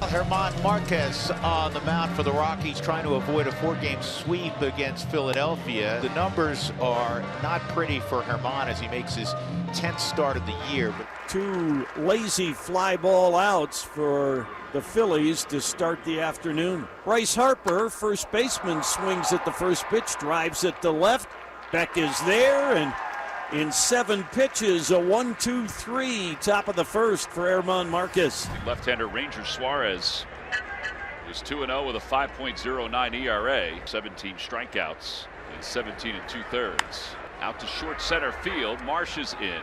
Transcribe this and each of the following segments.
German Marquez on the mound for the Rockies, trying to avoid a 4-game sweep against Philadelphia. The numbers are not pretty for German as he makes his 10th start of the year. But 2 lazy fly ball outs for the Phillies to start the afternoon. Bryce Harper, first baseman, swings at the first pitch, drives it to left. Beck is there, and in 7 pitches, a 1-2-3, top of the first for German Marquez. Left-hander Ranger Suarez is 2-0 with a 5.09 ERA, 17 strikeouts in 17 2/3. Out to short center field. Marsh is in.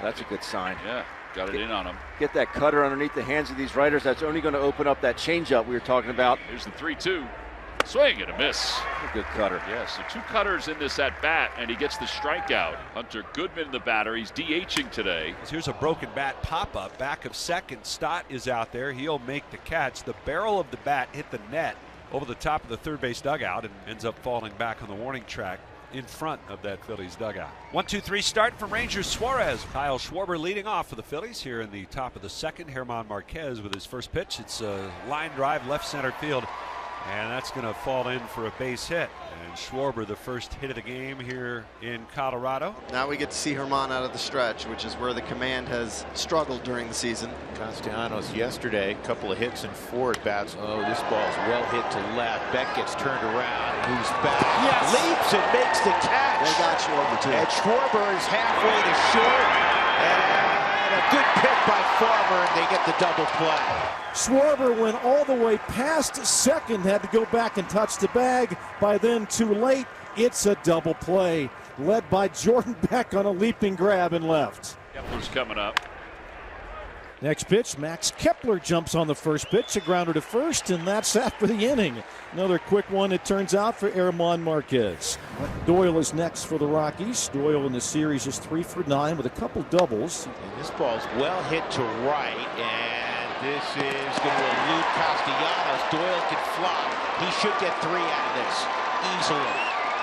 That's a good sign. Yeah, got it in on him. Get that cutter underneath the hands of these writers. That's only going to open up that changeup we were talking about. Here's the 3-2. Swing and a miss. A good cutter. Yeah, so 2 cutters in this at bat, and he gets the strikeout. Hunter Goodman, the batter, he's DHing today. Here's a broken bat pop-up. Back of second, Stott is out there. He'll make the catch. The barrel of the bat hit the net over the top of the third base dugout and ends up falling back on the warning track in front of that Phillies dugout. 1-2-3 start from Ranger Suarez. Kyle Schwarber leading off for the Phillies here in the top of the second. German Marquez with his first pitch. It's a line drive left center field, and that's going to fall in for a base hit. And Schwarber, the first hit of the game here in Colorado. Now we get to see German out of the stretch, which is where the command has struggled during the season. Castellanos yesterday, a couple of hits and 4 at bats. Oh, this ball's well hit to left. Beck gets turned around, moves back, leaps and makes the catch. They got Schwarber too. And Schwarber is halfway to short. And a good pick by Farmer, and they get the double play. Schwarber went all the way past second, had to go back and touch the bag. By then, too late. It's a double play, led by Jordan Beck on a leaping grab and left. Kepler's coming up. Next pitch, Max Kepler jumps on the first pitch, a grounder to first, and that's that for the inning. Another quick one, it turns out, for German Marquez. Doyle is next for the Rockies. Doyle in the series is 3 for 9 with a couple doubles. And this ball's well hit to right, and this is going to elude Castellanos. Doyle can fly. He should get 3 out of this easily.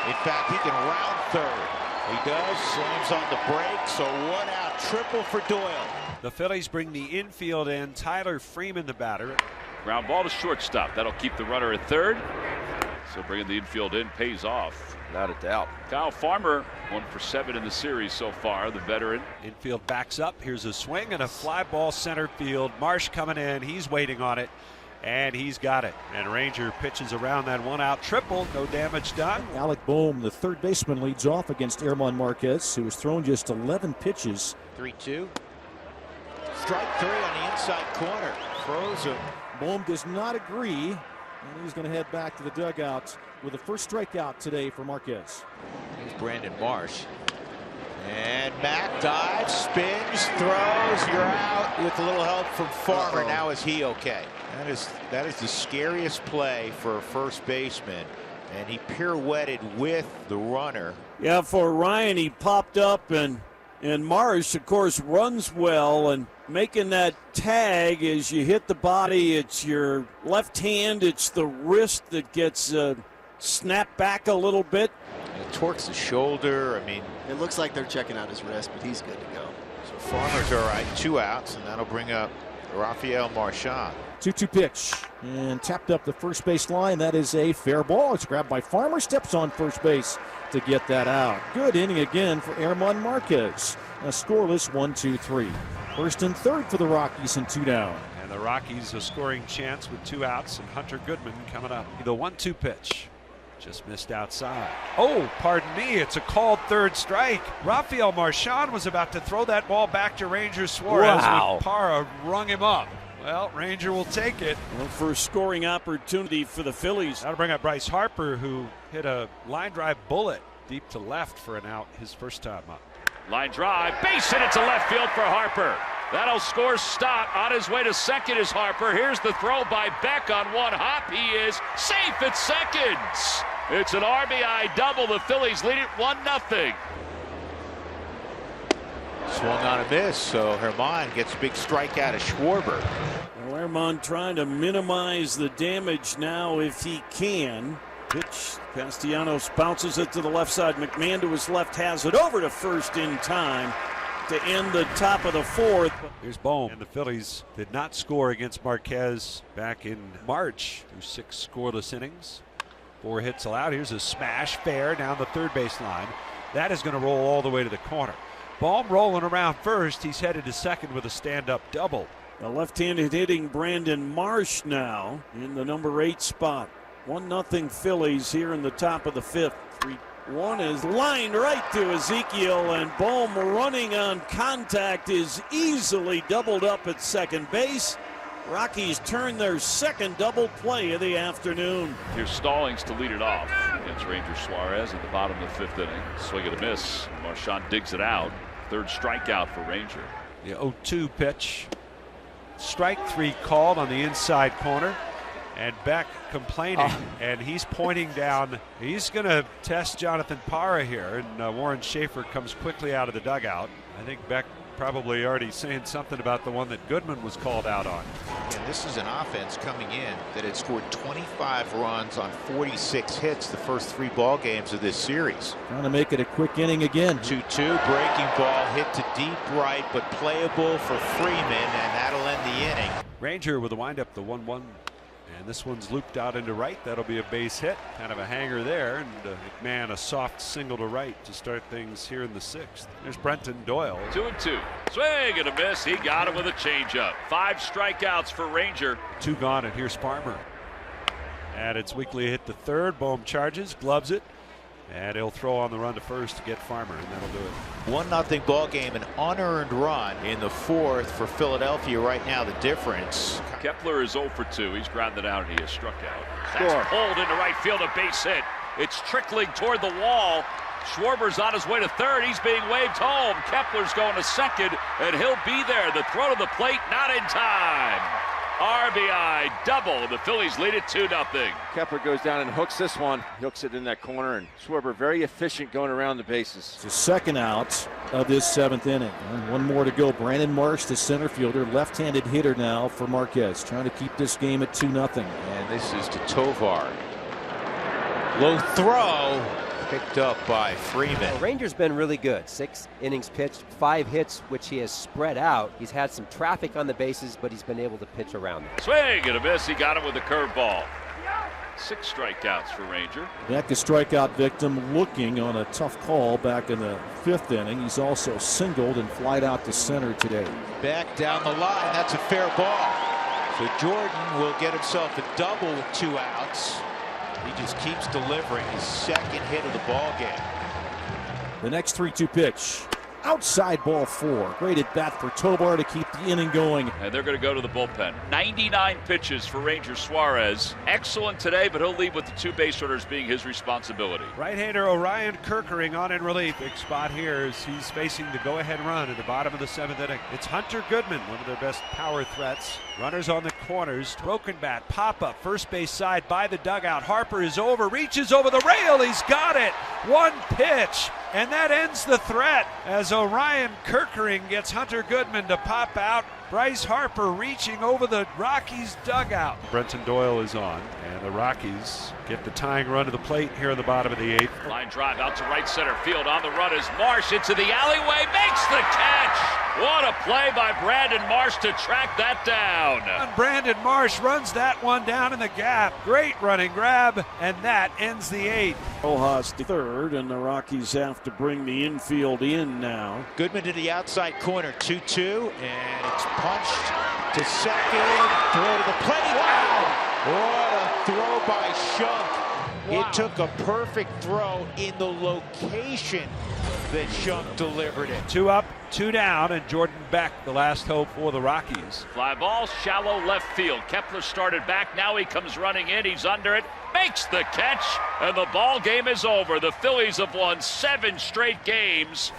In fact, he can round third. He does, slams on the brakes, so 1 out, triple for Doyle. The Phillies bring the infield in. Tyler Freeman, the batter. Ground ball to shortstop. That'll keep the runner at third. So bringing the infield in pays off. Without a doubt. Kyle Farmer, 1 for 7 in the series so far, the veteran. Infield backs up. Here's a swing and a fly ball center field. Marsh coming in. He's waiting on it, and he's got it. And Ranger pitches around that 1-out triple. No damage done. Alec Boehm, the third baseman, leads off against German Marquez, who has thrown just 11 pitches. 3-2. Strike 3 on the inside corner. Throws him. Boehm does not agree, and he's going to head back to the dugout with the first strikeout today for Marquez. Here's Brandon Marsh. And Mac dives, spins, throws. You're out with a little help from Farmer. Now is he okay? That is the scariest play for a first baseman. And he pirouetted with the runner. Yeah, for Ryan, he popped up, and Marsh, of course, runs well, and making that tag as you hit the body, it's your left hand, it's the wrist that gets snapped back a little bit. And it torques the shoulder. I mean, it looks like they're checking out his wrist, but he's good to go. So Farmer's all right, 2 outs, and that'll bring up Rafael Marchand. 2-2 pitch, and tapped up the first base line. That is a fair ball. It's grabbed by Farmer, steps on first base to get that out. Good inning again for German Marquez. A scoreless 1-2-3. First and third for the Rockies and 2 down. And the Rockies a scoring chance with 2 outs, and Hunter Goodman coming up. The 1-2 pitch. Just missed outside. Oh, pardon me, it's a called third strike. Rafael Marchand was about to throw that ball back to Ranger Suarez. Wow. Parra rung him up. Well, Ranger will take it. Well, for a scoring opportunity for the Phillies. That'll bring up Bryce Harper, who hit a line drive bullet deep to left for an out his first time up. Line drive, base hit, it's a left field for Harper. That'll score Stott. On his way to second is Harper. Here's the throw by Beck on 1 hop. He is safe at second. It's an RBI double. The Phillies lead it 1-0. Swung on a miss, so German gets a big strike out of Schwarber. Well, German trying to minimize the damage now if he can. Pitch, Castellanos bounces it to the left side. McMahon to his left has it over to first in time. to end the top of the fourth. Here's Bohm. And the Phillies did not score against Marquez back in March through 6 scoreless innings. 4 hits allowed. Here's a smash fair down the third base line. That is going to roll all the way to the corner. Bohm rolling around first. He's headed to second with a stand-up double. The left-handed hitting Brandon Marsh now in the number 8 spot. 1-0 Phillies here in the top of the 5th. 3-1 is lined right to Ezekiel, and Bohm running on contact is easily doubled up at second base. Rockies turn their second double play of the afternoon. Here's Stallings to lead it off against Ranger Suarez at the bottom of the 5th inning. Swing and a miss. Marchand digs it out. 3rd strikeout for Ranger. The 0-2 pitch. Strike 3 called on the inside corner. And Beck complaining, and he's pointing down. He's going to test Jonathan Parra here, and Warren Schaefer comes quickly out of the dugout. I think Beck probably already saying something about the one that Goodman was called out on. And this is an offense coming in that had scored 25 runs on 46 hits the first 3 ball games of this series. Trying to make it a quick inning again. 2-2, breaking ball hit to deep right, but playable for Freeman, and that'll end the inning. Ranger with a windup, the 1-1. And this one's looped out into right. That'll be a base hit. Kind of a hanger there. And McMahon a soft single to right to start things here in the 6th. There's Brenton Doyle. 2-2. Swing and a miss. He got it with a changeup. 5 strikeouts for Ranger. 2 gone, and here's Farmer. And it's weakly hit the 3rd. Bohm charges, gloves it. And he'll throw on the run to first to get Farmer, and that'll do it. 1-0 ball game, an unearned run in the 4th for Philadelphia right now. The difference. Kepler is 0 for 2. He's grounded out and he is struck out. That's pulled into right field, a base hit. It's trickling toward the wall. Schwarber's on his way to 3rd. He's being waved home. Kepler's going to 2nd, and he'll be there. The throw to the plate, not in time. RBI double. The Phillies lead it 2-0. Kepler goes down and hooks this one. Hooks it in that corner, and Schwarber very efficient going around the bases. It's the 2nd out of this 7th inning. And 1 more to go. Brandon Marsh, the center fielder, left-handed hitter now for Marquez, trying to keep this game at 2-0. And this is to Tovar. Low throw. Picked up by Freeman. Well, Ranger's been really good. 6 innings pitched, 5 hits, which he has spread out. He's had some traffic on the bases, but he's been able to pitch around them. Swing and a miss. He got it with a curveball. 6 strikeouts for Ranger. Back a strikeout victim looking on a tough call back in the 5th inning. He's also singled and flied out to center today. Back down the line. That's a fair ball. So Jordan will get himself a double with 2 outs. He just keeps delivering his 2nd hit of the ball game. The next 3-2 pitch. Outside ball 4. Great at bat for Tovar to keep the inning going. And they're going to go to the bullpen. 99 pitches for Ranger Suarez. Excellent today, but he'll leave with the 2 base runners being his responsibility. Right-hander Orion Kerkering on in relief. Big spot here as he's facing the go-ahead run at the bottom of the 7th inning. It's Hunter Goodman, one of their best power threats. Runners on the corners. Broken bat, pop-up, first base side by the dugout. Harper is over, reaches over the rail. He's got it. 1 pitch. And that ends the threat as Orion Kerkering gets Hunter Goodman to pop out. Bryce Harper reaching over the Rockies dugout. Brenton Doyle is on, and the Rockies get the tying run to the plate here in the bottom of the 8th. Line drive out to right center field. On the run is Marsh into the alleyway. Makes the catch. What a play by Brandon Marsh to track that down. And Brandon Marsh runs that one down in the gap. Great running grab, and that ends the 8th. Rojas to 3rd, and the Rockies have to bring the infield in now. Goodman to the outside corner. 2-2, and it's punched to 2nd. Throw to the plate. Wow! What a throw by Shunk. Wow. It took a perfect throw in the location that Shunk delivered it. 2 up, 2 down, and Jordan Beck, the last hope for the Rockies. Fly ball, shallow left field. Kepler started back. Now he comes running in. He's under it. Makes the catch, and the ball game is over. The Phillies have won 7 straight games.